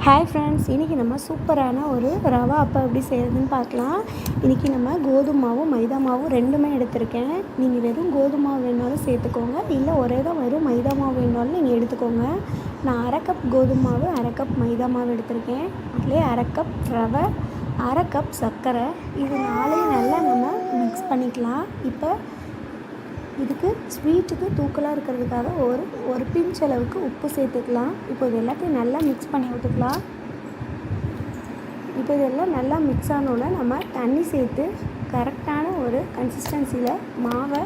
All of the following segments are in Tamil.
ஹாய் ஃப்ரெண்ட்ஸ், இன்றைக்கி நம்ம சூப்பரான ஒரு ரவா அப்பம் எப்படி செய்கிறதுன்னு பார்க்கலாம். இன்றைக்கி நம்ம கோதுமை மாவும் மைதா மாவும் ரெண்டுமே எடுத்திருக்கேன். நீங்கள் வெறும் கோதுமை மாவு வேணாலும் சேர்த்துக்கோங்க, இல்லை ஒரே தான் வெறும் மைதா மாவு வேணாலும் நீங்கள் எடுத்துக்கோங்க. நான் அரை கப் கோதுமை மாவு, அரை கப் மைதா மாவு எடுத்திருக்கேன். அதிலே அரை கப் ரவை, அரை கப் சர்க்கரை, இது நாளையும் நல்லா நம்ம மிக்ஸ் பண்ணிக்கலாம். இப்போ இதுக்கு ஸ்வீட்டுக்கு தூக்கலாக இருக்கிறதுக்காக ஒரு பிஞ்ச் அளவுக்கு உப்பு சேர்த்துக்கலாம். இப்போ இது எல்லாத்தையும் நல்லா மிக்ஸ் பண்ணி விட்டுக்கலாம். இப்போ இதெல்லாம் நல்லா மிக்ஸ் ஆனோட நம்ம தண்ணி சேர்த்து கரெக்டான ஒரு கன்சிஸ்டன்சியில் மாவை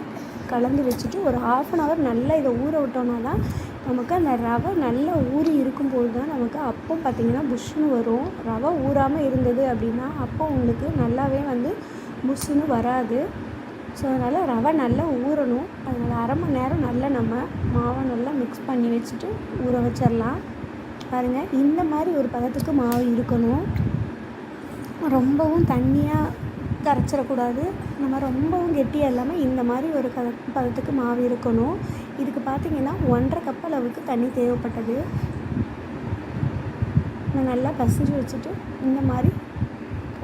கலந்து வச்சுட்டு ஒரு 1/2 hour நல்லா இதை ஊற விட்டோன்னா தான் நமக்கு அந்த ரவை நல்லா ஊறி இருக்கும்போது தான் நமக்கு அப்பம் பார்த்திங்கன்னா புஷ்ஷுன்னு வரும். ரவை ஊறாமல் இருந்தது அப்படின்னா அப்போ உங்களுக்கு நல்லாவே புஷ்ஷுன்னு வராது. ஸோ அதனால் ரவை நல்லா ஊறணும். அதனால் 1/2 மணி நேரம் நல்லா நம்ம மாவை நல்லா மிக்ஸ் பண்ணி வச்சுட்டு ஊற வச்சிடலாம். பாருங்கள், இந்த மாதிரி ஒரு பதத்துக்கு மாவு இருக்கணும். ரொம்பவும் தண்ணியாக கரைச்சிடக்கூடாது, நம்ம ரொம்பவும் கெட்டியாக இல்லாமல் இந்த மாதிரி ஒரு பதத்துக்கு மாவு இருக்கணும். இதுக்கு பார்த்திங்கன்னா 1.5 கப் அளவுக்கு தண்ணி தேவைப்பட்டது. நான் நல்லா பசிஞ்சு வச்சுட்டு இந்த மாதிரி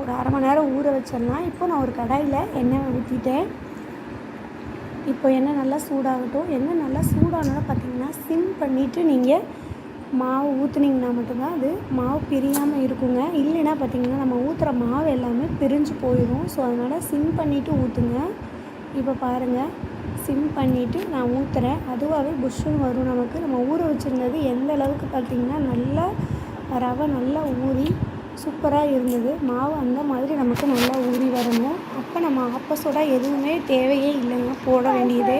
ஒரு 1/2 மணி நேரம் ஊற வச்சிடலாம். இப்போ நான் ஒரு கடாயில் எண்ணெய் ஊற்றிட்டேன். இப்போ எண்ணெய் நல்லா சூடாகட்டும். எண்ணெய் நல்லா சூடானோட பார்த்திங்கன்னா சிம் பண்ணிவிட்டு நீங்கள் மாவு ஊற்றுனீங்கன்னா மட்டும்தான் அது மாவு பிரியாமல் இருக்குங்க. இல்லைன்னா பார்த்திங்கன்னா நம்ம ஊற்றுற மாவு எல்லாமே பிரிஞ்சு போயிடும். ஸோ அதனால் சிம் பண்ணிவிட்டு ஊற்றுங்க. இப்போ பாருங்கள், சிம் பண்ணிவிட்டு நான் ஊற்றுறேன். அதுவாகவே புஷ்ஷுன்னு வரும். நமக்கு நம்ம ஊற வச்சுருந்தது எந்த அளவுக்கு பார்த்திங்கன்னா நல்லா ரவை நல்லா ஊறி சூப்பராக இருந்தது. மாவு அந்த மாதிரி நமக்கு நல்லா ஊறி வரணும். அப்போ நம்ம ஆப்பசோடா எதுவுமே தேவையே இல்லைங்க, போட வேண்டியது.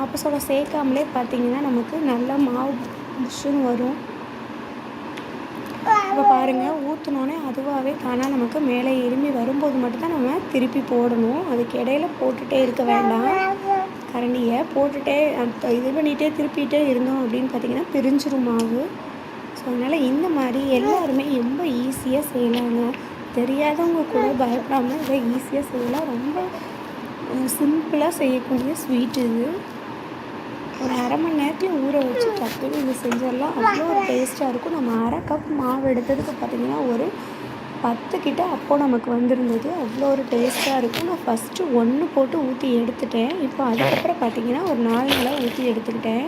ஆப்பசோடா சேர்க்காமலே பார்த்திங்கன்னா நமக்கு நல்லா மாவு புஷ்ஷுன்னு வரும். இப்போ பாருங்கள், ஊற்றினோன்னே அதுவாகவே தானாக நமக்கு மேலே எலும்பி வரும்போது மட்டும்தான் நம்ம திருப்பி போடணும். அதுக்கு இடையில போட்டுகிட்டே இருக்க வேண்டாம். கரண்டியை போட்டுகிட்டே இது பண்ணிகிட்டே திருப்பிகிட்டே இருந்தோம் அப்படின்னு பார்த்திங்கன்னா பிரிஞ்சிரும் மாவு. ஸோ அதனால் இந்த மாதிரி எல்லாருமே ரொம்ப ஈஸியாக செய்யலாங்க. தெரியாதவங்க கூட பயப்படாமல் இதை ஈஸியாக செய்யலாம். ரொம்ப சிம்பிளாக செய்யக்கூடிய ஸ்வீட் இது. ஒரு 1/2 மணி நேரத்தில் ஊற வச்சு டக்குன்னு இது செஞ்சிடலாம். அவ்வளோ ஒரு டேஸ்ட்டாக இருக்கும். நம்ம 1/2 கப் மாவு எடுத்ததுக்கு பார்த்திங்கன்னா ஒரு 10 கிட்ட அப்போ நமக்கு வந்திருந்தது. அவ்வளோ ஒரு டேஸ்ட்டாக இருக்கும். நான் ஃபஸ்ட்டு 1 போட்டு ஊற்றி எடுத்துட்டேன். இப்போ அதுக்கப்புறம் பார்த்திங்கன்னா ஒரு 4 நாளாக ஊற்றி எடுத்துக்கிட்டேன்.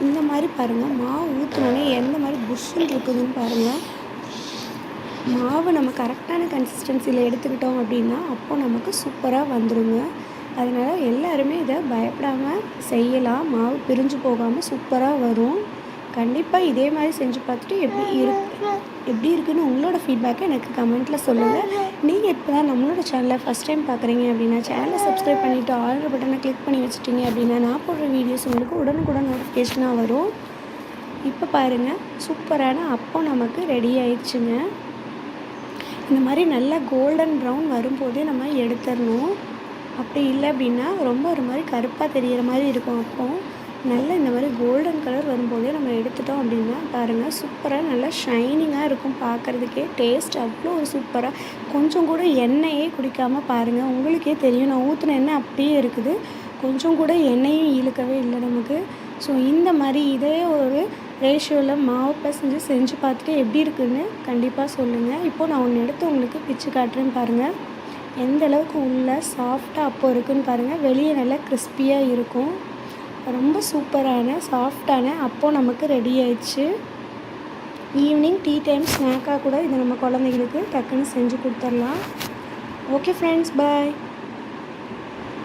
இந்த மாதிரி பாருங்கள், மாவு ஊற்றினோன்னே எந்த மாதிரி புஷ்ஷுன்னு இருக்குதுன்னு பாருங்கள். மாவு நம்ம கரெக்டான கன்சிஸ்டன்சியில் எடுத்துக்கிட்டோம் அப்படின்னா அப்போ நமக்கு சூப்பராக வந்துடுங்க. அதனால் எல்லாருமே இதை பயப்படாமல் செய்யலாம். மாவு பிரிஞ்சு போகாமல் சூப்பராக வரும். கண்டிப்பாக இதே மாதிரி செஞ்சு பார்த்துட்டு எப்படி இருக்குன்னு உங்களோட ஃபீட்பேக்கை எனக்கு கமெண்ட்டில் சொல்லுங்கள். நீங்கள் இப்போ தான் நம்மளோட சேனலை ஃபஸ்ட் டைம் பார்க்குறீங்க அப்படின்னா சேனலை சப்ஸ்கிரைப் பண்ணிவிட்டு ஆல் பட்டனை கிளிக் பண்ணி வச்சுட்டிங்க அப்படின்னா நான் போடுற வீடியோஸ் உங்களுக்கு உடனுக்குடன் நோட்டிஃபிகேஷனாக வரும். இப்போ பாருங்கள், சூப்பரான அப்பம் நமக்கு ரெடி ஆயிடுச்சுங்க. இந்த மாதிரி நல்லா கோல்டன் ப்ரௌன் வரும்போதே நம்ம எடுத்துடணும். அப்படி இல்லை அப்படின்னா ரொம்ப ஒரு மாதிரி கருப்பாக தெரிகிற மாதிரி இருக்கும். அப்போ நல்லா இந்த மாதிரி கோல்டன் கலர் வரும்போதே நம்ம எடுத்துட்டோம் அப்படின்னா பாருங்கள், சூப்பராக நல்லா ஷைனிங்காக இருக்கும். பார்க்குறதுக்கே டேஸ்ட் அவ்வளோ ஒரு சூப்பராக, கொஞ்சம் கூட எண்ணெயே குடிக்காமல் பாருங்கள், உங்களுக்கே தெரியும். நான் ஊற்றின எண்ணெய் அப்படியே இருக்குது, கொஞ்சம் கூட எண்ணெயும் இழுக்கவே இல்லை நமக்கு. ஸோ இந்த மாதிரி இதே ஒரு ரேஷியோவில் மாவு பிசைஞ்சு செஞ்சு பார்த்துட்டு எப்படி இருக்குதுன்னு கண்டிப்பாக சொல்லுங்கள். இப்போது நான் ஒன்று எடுத்து உங்களுக்கு பிச்சு காட்டுறேன்னு பாருங்கள். எந்த அளவுக்கு உள்ள சாஃப்டாக அப்போ இருக்குதுன்னு பாருங்கள். வெளியே நல்லா கிறிஸ்பியாக இருக்கும். ரொம்ப சூப்பரான சாஃப்டான அப்போ நமக்கு ரெடி ஆயிடுச்சு. ஈவினிங் டீ டைம் ஸ்நாக்காக கூட இதை நம்ம குழந்தைங்களுக்கு டக்குன்னு செஞ்சு கொடுத்துடலாம். ஓகே ஃப்ரெண்ட்ஸ், பாய்.